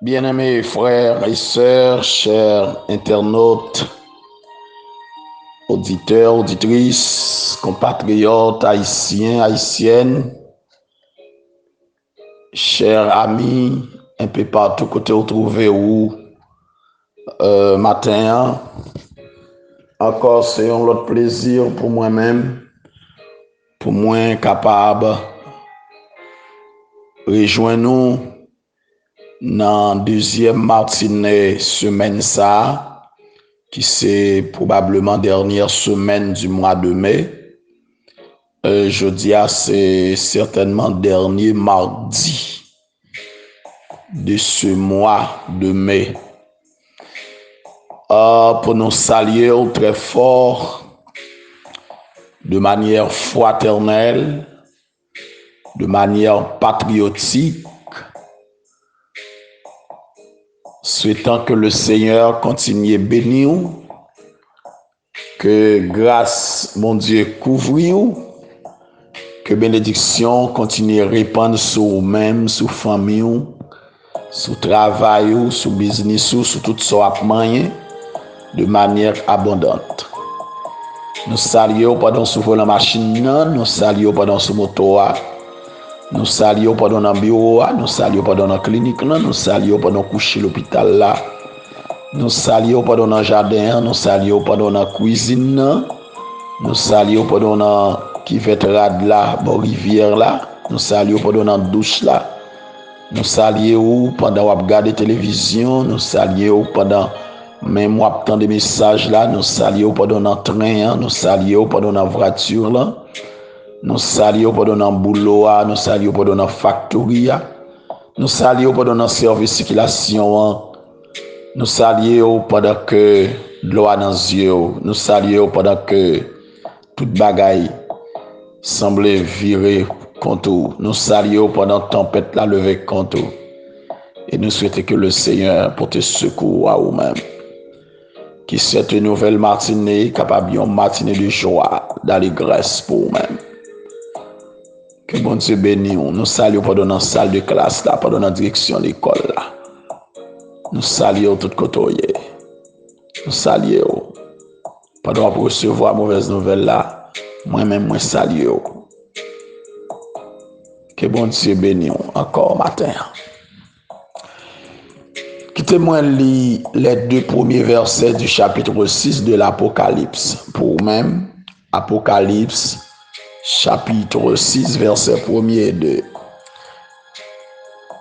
Bien-aimés frères et sœurs, chers internautes, auditeurs, auditrices, compatriotes, haïtiens, haïtiennes, chers amis, un peu partout côté où trouvez-vous matin, encore c'est un autre plaisir pour moi-même, pour moi capable rejoindre nous dans deuxième matinée semaine ça, qui c'est probablement dernière semaine du mois de mai. Jeudi, c'est certainement dernier mardi de ce mois de mai. Pour nous saluer très fort, de manière fraternelle, de manière patriotique, souhaitant que le Seigneur continue à bénir, que grâce, mon Dieu, couvre, que bénédiction continue à répandre sur vous-même, sur famille, sur travail, sur business, sur tout ce qui de manière abondante. Nous saluons pendant sur la machine, nous saluons pendant sur moto, nous saluons pendant dans bureau, nous saluons pendant dans clinique, nous saluons pendant coucher l'hôpital là. Nous saluons pendant dans jardin, nous saluons pendant dans cuisine, nous saluons pendant dans qui fait rad là, bon rivière là, nous saluons pendant dans douche là. Nous saluons pendant qu'on regarde la télévision, nous saluons pendant même moi tant de messages là, nous saluons pendant dans train, nous saluons pendant dans voiture là. Nous saluons pendant dans boulot, nous saluons pendant dans factory, nous saluons pendant dans service circulation. Nous saluons pendant que l'eau dans les yeux. Nous saluons pendant que toute bagaille semble virer contre nous. Nous saluons pendant que la tempête la levé contre nous. Et nous souhaitons que le Seigneur porte secours à vous-même. Qui cette nouvelle matinée, capable d'une matinée de joie, d'allégresse pour vous-même. Que bon Dieu bénisse. Nous saluons pendant la salle de classe, là, pendant la direction de l'école. Là. Nous saluons tout côté. Nous saluons. Pendant pour recevoir mauvaise nouvelle là, moi-même, moi saluons. Que bon Dieu bénisse encore matin. Quittez-moi lire les deux premiers versets du chapitre 6 de l'Apocalypse. Pour vous-même, Apocalypse, chapitre 6, versets 1 et 2.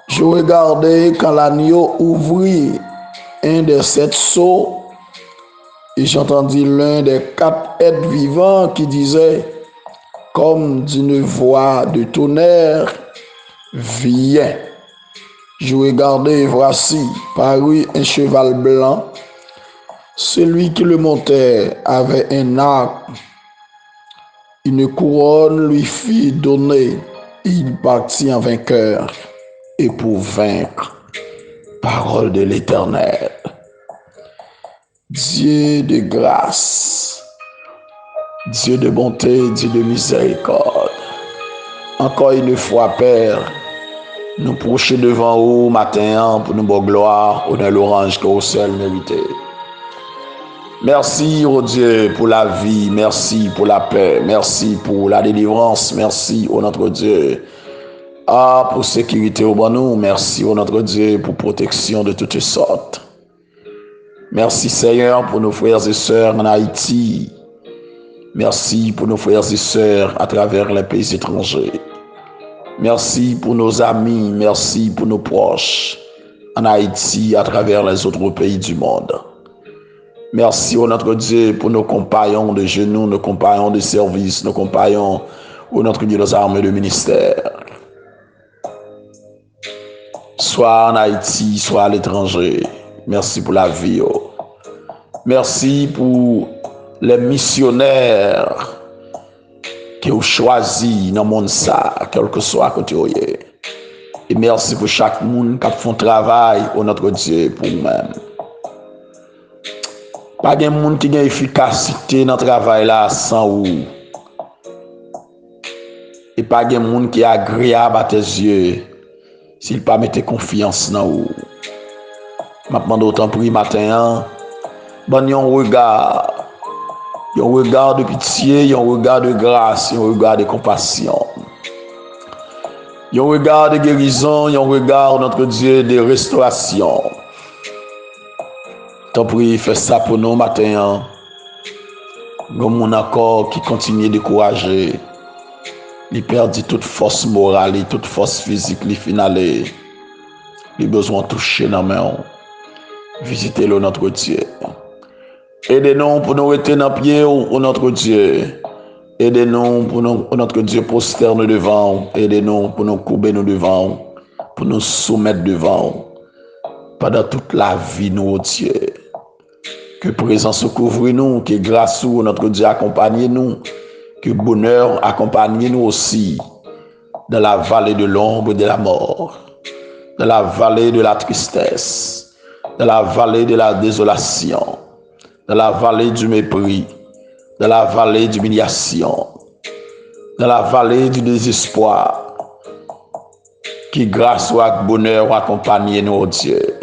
Je regardais quand l'agneau ouvrit un des 7 sceaux et j'entendis l'un des 4 êtres vivants qui disait, comme d'une voix de tonnerre, viens. Je regardais et voici, parut un cheval blanc. Celui qui le montait avait un arc. Une couronne lui fut donnée. Il partit en vainqueur et pour vaincre. Parole de l'Éternel. Dieu de grâce, Dieu de bonté, Dieu de miséricorde. Encore une fois, Père, nous procher devant vous matin pour nous bonne gloire, honneur l'orange que vous seul méritez. Merci, oh Dieu, pour la vie, merci pour la paix, merci pour la délivrance, merci, oh notre Dieu. Pour sécurité au bon nous, merci, oh notre Dieu, pour protection de toutes sortes. Merci, Seigneur, pour nos frères et sœurs en Haïti. Merci pour nos frères et sœurs à travers les pays étrangers. Merci pour nos amis, merci pour nos proches en Haïti à travers les autres pays du monde. Merci, oh notre Dieu, pour nos compagnons de genoux, nos compagnons de service, nos compagnons, oh notre Dieu, nos armes de ministère. Soit en Haïti, soit à l'étranger. Merci pour la vie. Oh. Merci pour les missionnaires qui ont choisi dans le monde ça, quel que soit côté. Et merci pour chaque monde qui fait un travail, oh notre Dieu, pour nous-mêmes. Pas de monde qui a efficacité dans le travail là sans vous. Et pas de monde qui est agréable à tes yeux s'il pas mettre confiance dans vous. m'a demandé autant prier matin, bon yon regard de pitié, yon regard de grâce, yon regard de compassion. Yon regard de guérison, yon regard, notre Dieu, de restauration. T'en prie, fais ça pour nous matin. Comme mon accord qui continue de décourager. Il perdit toute force morale, toute force physique, il finale. Il besoin de toucher dans la main. Visitez-le, notre Dieu. Aidez-nous pour nous rester dans le pied, notre Dieu. Aidez-nous pour nous, notre Dieu, prosterne devant. Aidez-nous pour nous courber nous devant. Pour nous soumettre devant. Pendant toute la vie, nous, oh Dieu. Que présence couvre nous, que grâce ou notre Dieu accompagne nous, que bonheur accompagne nous aussi dans la vallée de l'ombre de la mort, dans la vallée de la tristesse, dans la vallée de la désolation, dans la vallée du mépris, dans la vallée d'humiliation, dans la vallée du désespoir, que grâce ou bonheur accompagne nous, oh Dieu.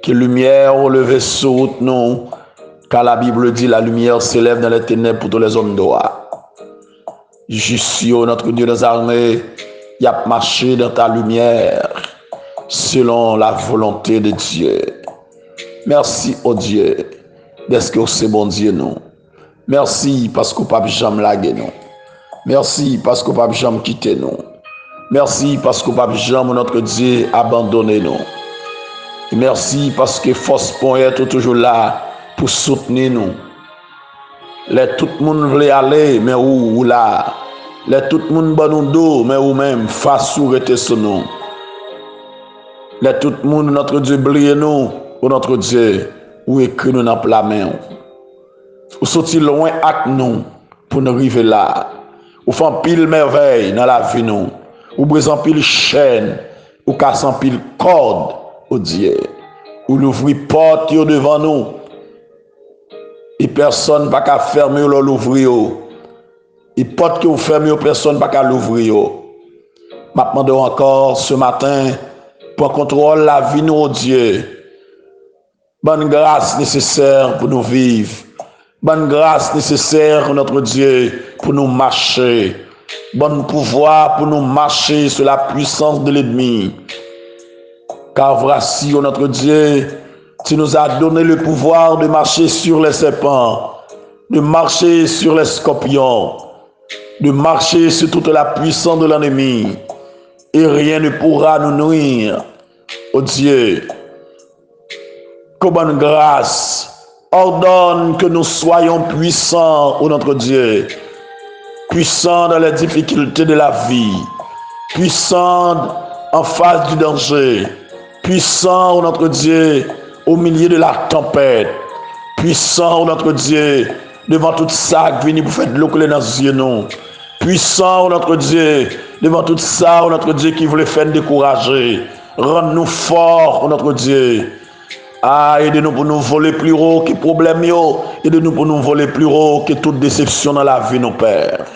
Que lumière levée sur nous, car la Bible dit la lumière s'élève dans les ténèbres pour tous les hommes droits. Justio, notre Dieu des armées, y a marché dans ta lumière, selon la volonté de Dieu. Merci, oh Dieu, d'être que c'est bon Dieu nous. Merci parce qu'on ne peut pas jamais laguer nous. Merci parce qu'on ne peut pas jamais quitter nous. Merci parce qu'on ne peut pas jamais, notre Dieu, abandonner nous. Merci parce que force point être toujours là pour soutenir nous. Tout le monde veut aller, mais où là? Tout le monde bon nous dos, mais où même face ou rester sur nous. Tout le monde notre Dieu brille nous, ou notre Dieu, ou écrit nous dans la main. Ou sorti loin avec nous pour nous arriver là. Ou fait pile merveille dans la vie nous. Ou brisant pile chaîne, ou cassant pile corde. Oh Dieu, ou l'ouvrir porte devant nous, et personne n'a qu'à fermer ou l'ouvrir. Et porte que vous fermez, personne n'a qu'à l'ouvrir. Maintenant encore ce matin, pour contrôler la vie, nous, oh Dieu, bonne grâce nécessaire pour nous vivre, bonne grâce nécessaire, notre Dieu, pour nous marcher, bon pouvoir pour nous marcher sur la puissance de l'ennemi. Car voici, oh notre Dieu, tu nous as donné le pouvoir de marcher sur les serpents, de marcher sur les scorpions, de marcher sur toute la puissance de l'ennemi. Et rien ne pourra nous nuire. Oh Dieu, que bonne grâce ordonne que nous soyons puissants, oh notre Dieu, puissants dans les difficultés de la vie, puissants en face du danger, puissant, oh notre Dieu, au milieu de la tempête. Puissant, oh notre Dieu, devant tout ça qui vient pour faire de l'eau couler dans les yeux, non. Puissant, oh notre Dieu, devant tout ça, oh notre Dieu, qui voulait faire décourager. Rends-nous forts, oh notre Dieu. Ah, aidez-nous pour nous voler plus haut que problème, yo. Aidez-nous pour nous voler plus haut que toute déception dans la vie, nos pères.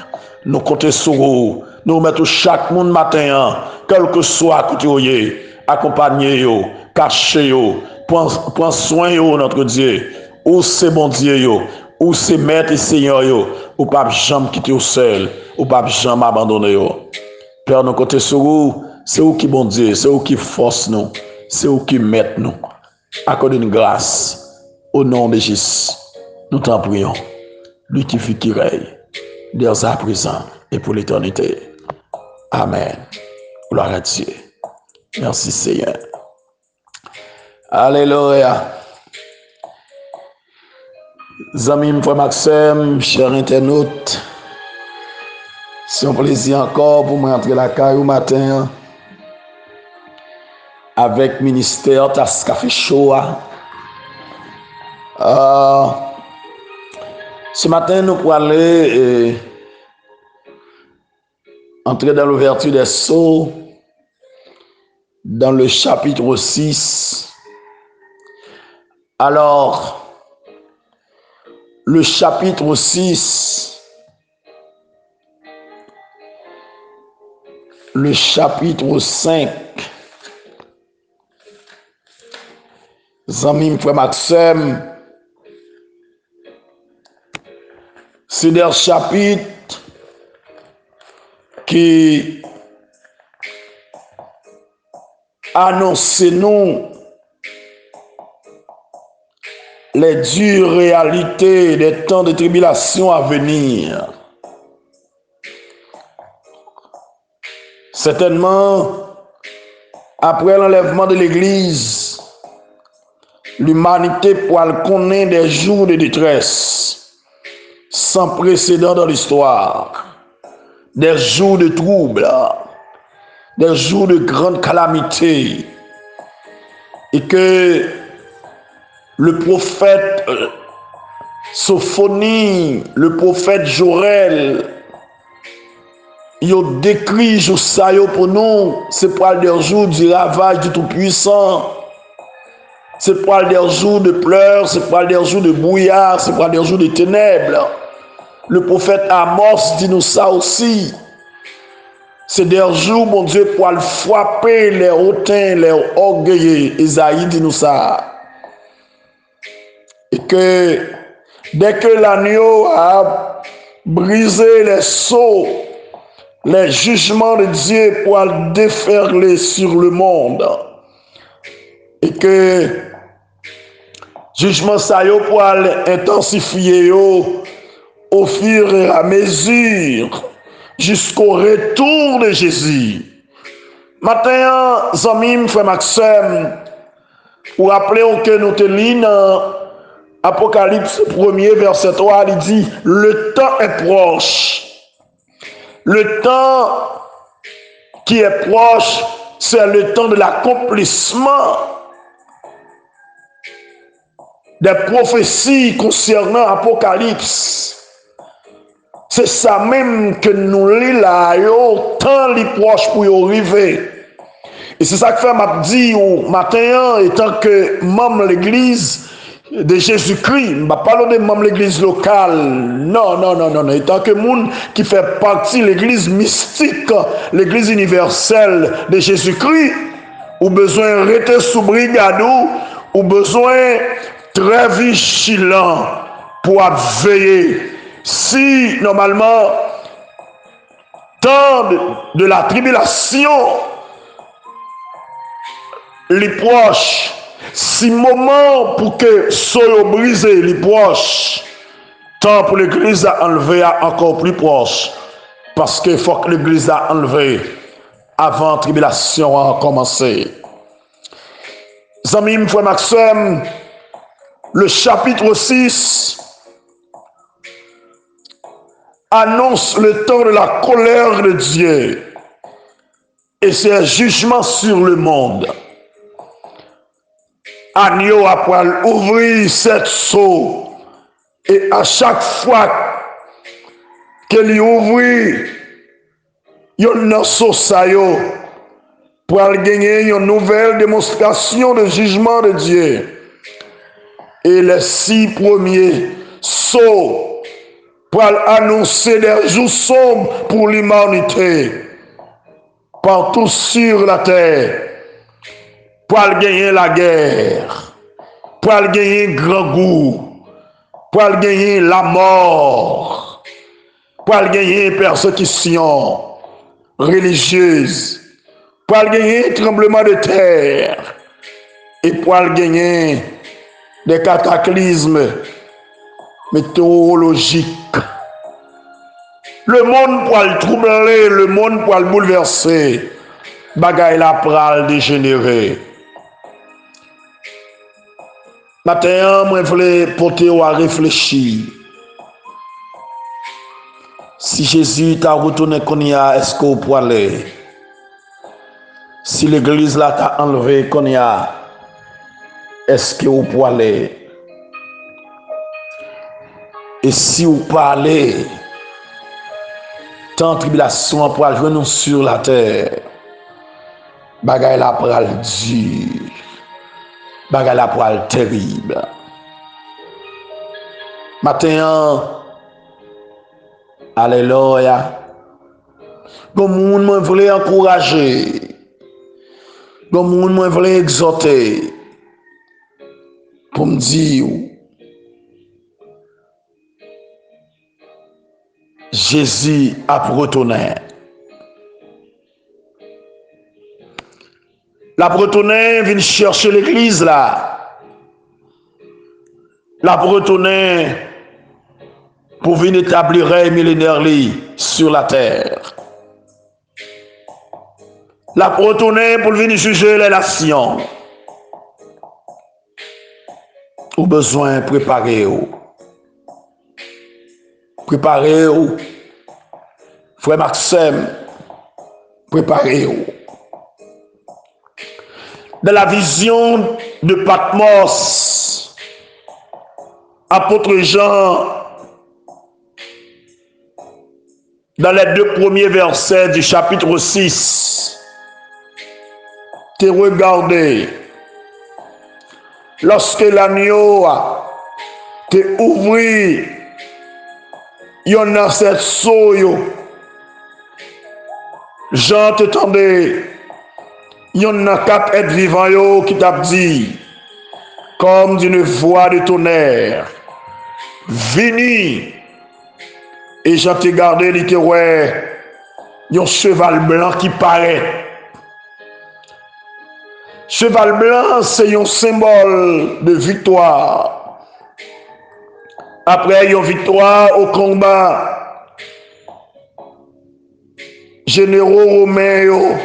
Nous comptons sur vous. Nous mettons chaque monde matin, quel que soit côté. Accompagnez yo, cachez yo, prends soin yo notre Dieu. Ou c'est bon Dieu yo, ou c'est maître et Seigneur yo, ou pas jamais quitter au seul, ou pas jamais abandonner yo. Père nous côté sur vous, c'est vous qui bon Dieu, c'est vous qui force nous, c'est vous qui met nous. Accordez une grâce au nom de Jésus. Nous t'en prions. Lui qui fut qui règne, dès à présent et pour l'éternité. Amen. Gloire à Dieu. Merci Seigneur. Alléluia. Amis, frère Maxime, chers internautes, c'est un plaisir encore pour moi entrer la caille au matin avec ministère Tas Café Show. Ce matin, nous pourrons aller entrer dans l'ouverture des sceaux dans le chapitre 6. Alors, le chapitre 6, le chapitre 5, Zami frère Maxime, c'est des chapitres qui annoncent nous les dures réalités des temps de tribulation à venir. Certainement, après l'enlèvement de l'Église, l'humanité pourra connaître des jours de détresse sans précédent dans l'histoire, des jours de troubles, des jours de grande calamité, et que le prophète Sophonie, le prophète Joël, il décrit jour ça pour nous, c'est pour le jour du ravage du Tout-Puissant. C'est pour des jours de pleurs, c'est pour des jours de brouillard, c'est pour des jours de ténèbres. Le prophète Amos dit nous ça aussi. C'est des jours, mon Dieu, pour frapper les hautains, les orgueilleux. Isaïe dit nous ça. Et que dès que l'agneau a brisé les sceaux, les jugements de Dieu pour déferler sur le monde, et que jugement ça yo pour intensifier au fur et à mesure jusqu'au retour de Jésus. Maintenant, amis, frère Maxime, pour rappeler que nous te lisons dans Apocalypse 1er verset 3, il dit le temps est proche. Le temps qui est proche, c'est le temps de l'accomplissement des prophéties concernant Apocalypse. C'est ça même que nous lisons là, tant les proches pour y arriver. Et c'est ça que fait m'a dit au matin, étant que membre de l'église de Jésus-Christ, je ne vais pas parler de membre de l'église locale, non, étant que monde qui fait partie de l'église mystique, l'église universelle de Jésus-Christ, ou besoin de rester sous brigade, ou besoin très vigilant pour veiller. Si normalement, temps de la tribulation, les proches, si moment pour que soyez brisés, les proches, temps pour l'église à enlever encore plus proche, parce qu'il faut que l'église a enlevé avant la tribulation a commencé. Amis, frère Maxime, le chapitre 6 annonce le temps de la colère de Dieu et ses jugements sur le monde. Agneau après ouvrir cette seau et à chaque fois qu'il ouvre yon seau ça yo pour gagner une nouvelle démonstration de jugement de Dieu. Et les 6 premiers sauts pour annoncer des jours sombres pour l'humanité partout sur la terre, pour gagner la guerre, pour gagner grand goût, pour gagner la mort, pour gagner persécution religieuse, pour gagner tremblement de terre et pour gagner des cataclysmes météorologiques. Le monde pour le troubler, le monde pour le bouleverser, bagaille la pral dégénérer. Maintenant, moi je voulais porter à réfléchir. Si Jésus t'a retourné qu'on y a, est-ce qu'on peut aller? Si l'église là t'a enlevé qu'on y a, est-ce qu'on peut aller? Et si vous parlez, tant de tribulation pour aller nous sur la terre, bagaille la pral dur, bagaille la pral terrible. Maintenant, alléluia. Bon monde moi voulait encourager. Bon monde moi voulait exhorter. pour me dire, Jésus a retourné. La retourné vient chercher l'église là. La retourné pour venir établir un millénaire sur la terre. La retourné pour venir juger les nations. Au besoin préparez-vous. Préparez-vous. Frère Maxime, préparez-vous. Dans la vision de Patmos, apôtre Jean, dans les 2 premiers versets du chapitre 6, te regardez, lorsque l'agneau te ouvrit, il y en a cette soyo, Jean te tendait, il y en a 4 êtres vivants qui t'a dit, comme d'une voix de tonnerre, vini, et Jean te gardé, il te ouais, il y a un cheval blanc qui paraît. Cheval blanc, c'est un symbole de victoire. Après une victoire au combat, généraux romains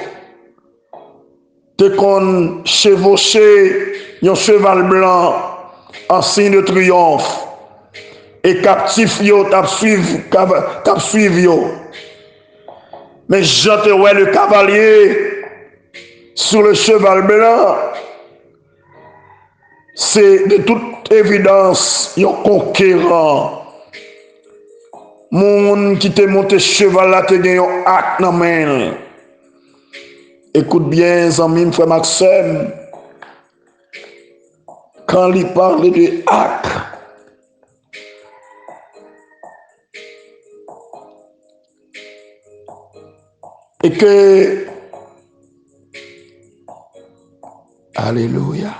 te qu'on chevauché un cheval blanc en signe de triomphe et captif yo t'a suivi yo. Mais Jean te ouais le cavalier sur le cheval blanc, c'est de toute évidence un conquérant. Moun qui te monté cheval là te gagne un acte dans main. Écoute bien, amis, frère Maxime, quand il parle de acte, et que alléluia.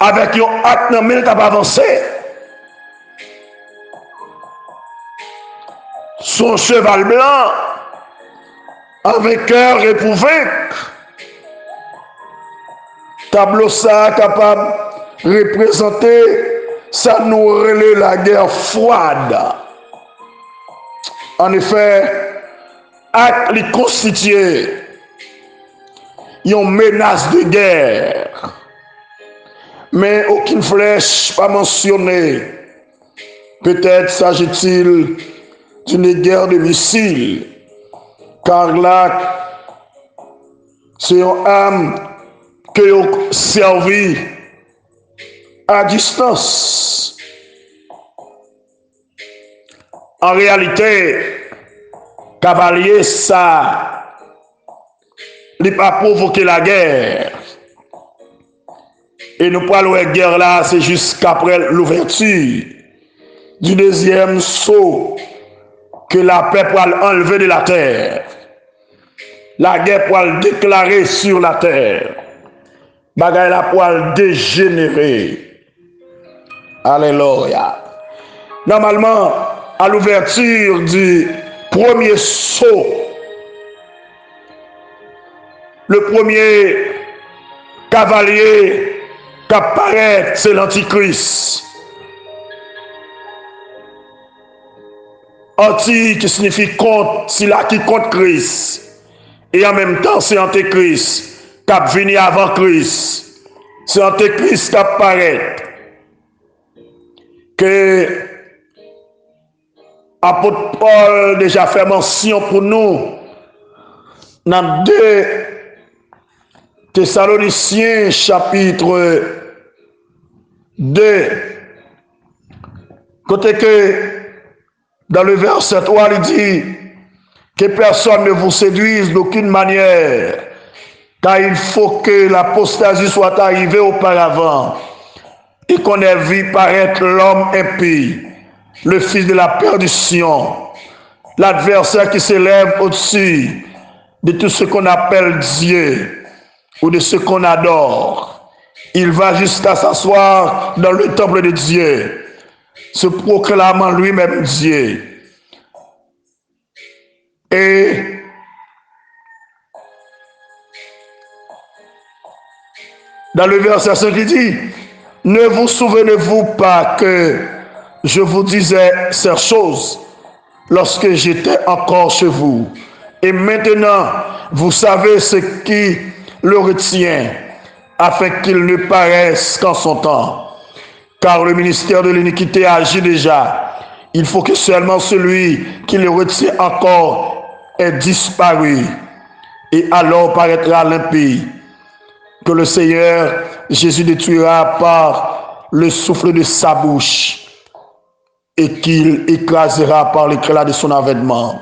Avec un acte, non, mais tu pas avancé. Son cheval blanc, avec cœur éprouvé. Tableau ça capable de représenter, ça nous relaie la guerre froide. En effet, acte li constitué une menace de guerre, mais aucune flèche pas mentionnée. Peut-être s'agit-il d'une guerre de missiles, car là, c'est une âme que vous servi à distance. En réalité, cavalier, ça n'a pas provoqué la guerre. Et nous parlons de guerre là, c'est jusqu'après l'ouverture du deuxième sceau que la paix pourra enlever de la terre. La guerre pourra le déclarer sur la terre. Bagaille la pourra le dégénérer. Alléluia. Normalement, à l'ouverture du premier sceau, le premier cavalier qui apparaît, c'est l'Antichrist. Anti qui signifie contre, c'est là qui contre Christ. Et en même temps, c'est Antéchrist qui a venu avant Christ. C'est Antéchrist qui apparaît. Que apôtre Paul déjà fait mention pour nous dans 2 Thessaloniciens chapitre 2, côté que dans le verset 3 il dit que personne ne vous séduise d'aucune manière, car il faut que l'apostasie soit arrivée auparavant et qu'on ait vu paraître l'homme impie, le fils de la perdition, l'adversaire qui s'élève au-dessus de tout ce qu'on appelle Dieu ou de ce qu'on adore. Il va jusqu'à s'asseoir dans le temple de Dieu, se proclamant lui-même Dieu. Et dans le verset 5, il dit, ne vous souvenez-vous pas que je vous disais ces choses lorsque j'étais encore chez vous? Et maintenant, vous savez ce qui le retient, afin qu'il ne paraisse qu'en son temps. Car le ministère de l'iniquité agit déjà. Il faut que seulement celui qui le retient encore ait disparu. Et alors paraîtra l'impie, que le Seigneur Jésus détruira par le souffle de sa bouche et qu'il écrasera par l'éclat de son avènement.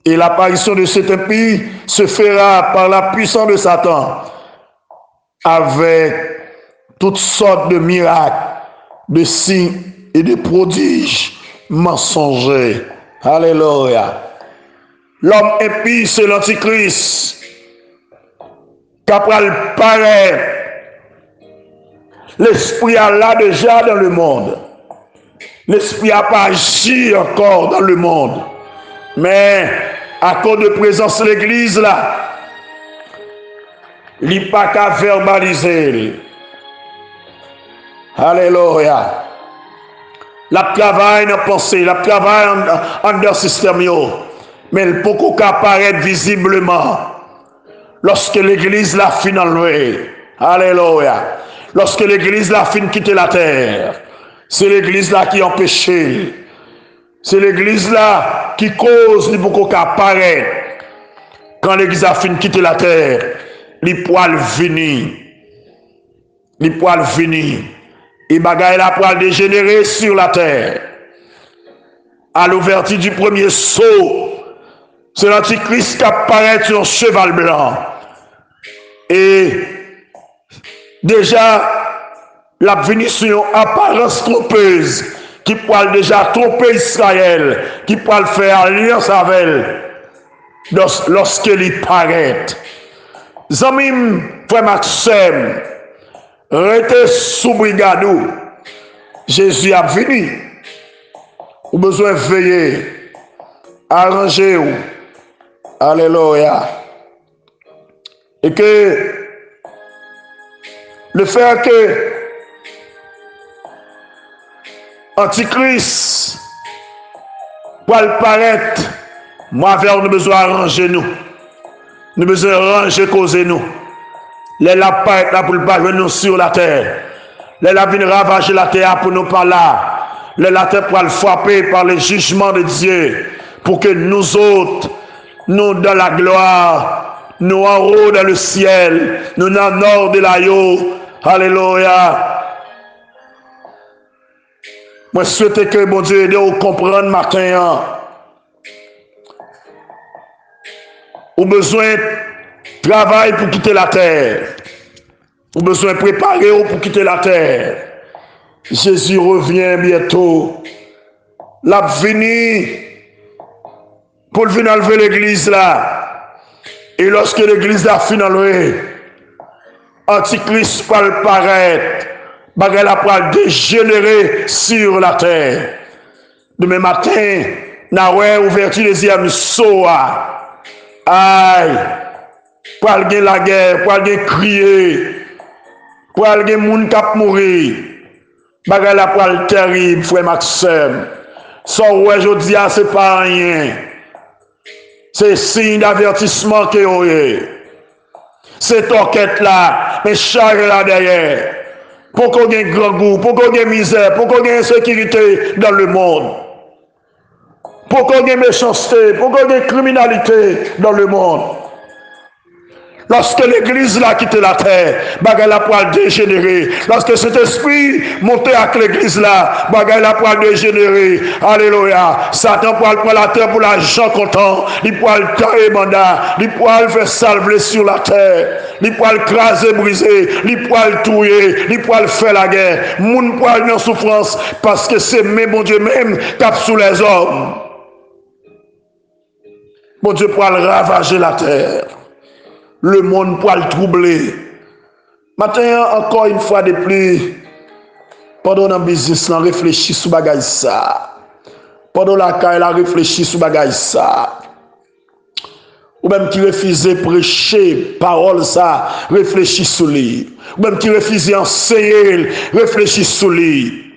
Et l'apparition de cet impie se fera par la puissance de Satan, avec toutes sortes de miracles, de signes et de prodiges mensongers. Alléluia. L'homme impie, c'est l'Antichrist, qu'après le paraître. L'esprit est là déjà dans le monde. L'esprit n'a pas agi encore dans le monde. Mais à cause de présence de l'église là, il n'y a pas qu'à verbaliser. Alléluia. La travail dans la pensée, la travail en leur système, mais il peut qu'apparaître visiblement lorsque l'église l'a fin enlevée. Alléluia. Lorsque l'église l'a fin quitter la terre, c'est l'église là qui empêche. C'est l'église là qui cause les beaucoup qu'apparaître. Quand l'église a fini de quitter la terre, les poils venir. Les poils venir. Et bagaille la poil dégénérer sur la terre. À l'ouverture du premier saut, c'est l'Antichrist qui apparaît sur un cheval blanc. Et déjà, la venue sur une apparence trompeuse qui pourra déjà tromper Israël, qui pourra faire alliance avec elle lorsqu'il paraît. Zamim, frère Maxime, restez sous brigade. Jésus a venu. Ou besoin de veiller, arranger. Alléluia. Et que le fait que Antichrist pour le paraître, moi vers nous besoin arranger nous. Nous besoin ranger causer nous. Les lapins là pour le pas nous sur la terre. Les lapins ravager la terre pour nous par là. Les lapins pour le frapper par le jugement de Dieu pour que nous autres, nous dans la gloire, nous en haut dans le ciel, nous dans le nord de la yo. Alléluia. Moi, je souhaite que mon Dieu aide à comprendre matin. Ou besoin de travail pour quitter la terre. Ou besoin de préparer pour quitter la terre. Jésus revient bientôt. L'a venu pour venir enlever l'église là. Et lorsque l'église a fini enlever, Antichrist va le paraître. Bagay la poil dégénérer sur la terre. Demain matin, n'a ouverture deuxième soa. Aïe, poil gen la guerre, poil gen crier, poil gen moun kap mourir. Bagay la poil terrible, frère Maxime. Son ouais jodi a c'est pas rien. C'est signe d'avertissement que vous avez. Cette enquête là, mais charge là derrière. Pour qu'on ait grand goût, pour qu'on ait misère, pour qu'on ait insécurité dans le monde. Pour qu'on ait méchanceté, pour qu'on ait criminalité dans le monde. Lorsque l'église l'a quitté la terre, bagay la poil dégénéré. Lorsque cet esprit montait avec l'église là, bagay la poil dégénéré. Alléluia. Satan poil prend la terre pour l'argent content. Il poil carré mandat. Il poil faire salver sur la terre. Il poil craser, briser. Il poil tuer. Il poil faire la guerre. Moun poil en souffrance parce que c'est même bon Dieu même tape sous les hommes. Bon Dieu pour le ravager la terre. Le monde pour le troubler. Matin, encore une fois de plus, pendant le business, on réfléchit sur bagay ça. Pendant la caille, on réfléchit sur bagay ça. Ou même qui refuse prêcher parole ça, réfléchit sur lui. Ou même qui refuse enseigner, réfléchit sur lui.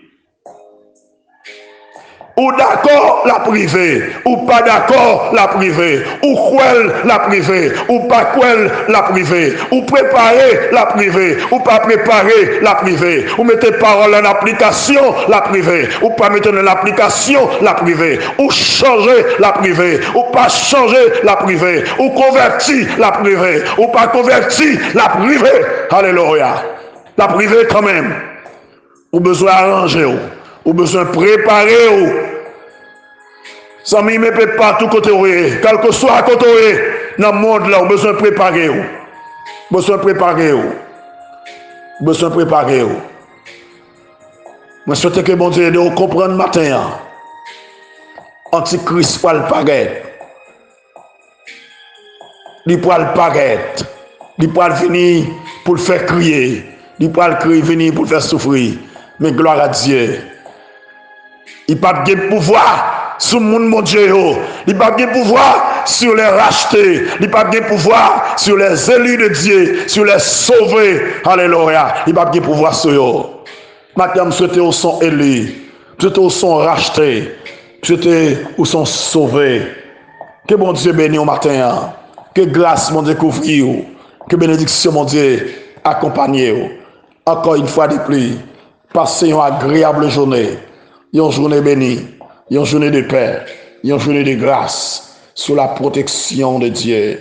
Ou d'accord la privée, ou pas d'accord la privée, ou quelle la privée, ou pas quelle la privée, ou préparer la privée, ou pas préparer la privée, ou mettez parole en application la privée, ou pas mettre en application la privée, ou changer la privée, ou pas changer la privée, ou convertir la privée, ou pas convertir la privée. Alléluia. La privée quand même. Ou besoin arranger, ou besoin préparer. Ça ne me peut pas tout côté, quel que soit côté dans le monde là, on besoin de préparer. Besoin de préparer. Besoin de préparer. Je souhaite que bon Dieu de comprendre matin. Antichrist pour le paraître. Il pour le paraître. Il pour venir pour le faire crier. Il pour le venir pour le faire souffrir. Mais gloire à Dieu. Il n'a pas de pouvoir sur le monde, mon Dieu. Il n'a pas de pouvoir sur les rachetés. Il n'a pas de pouvoir sur les élus de Dieu, sur les sauvés. Alléluia. Il n'a pas de pouvoir sur eux. Maintenant, je souhaite qu'ils sont élus. Je souhaite qu'ils sont rachetés. Je souhaite qu'ils sont sauvés. Que bon Dieu bénisse au matin. Que grâce, mon Dieu, couvre. Que bénédiction, mon Dieu, accompagne. Encore une fois de plus. Passez une agréable journée. Une journée bénie. Une journée de paix, une journée de grâce, sous la protection de Dieu.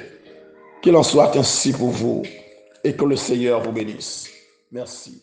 Qu'il en soit ainsi pour vous et que le Seigneur vous bénisse. Merci.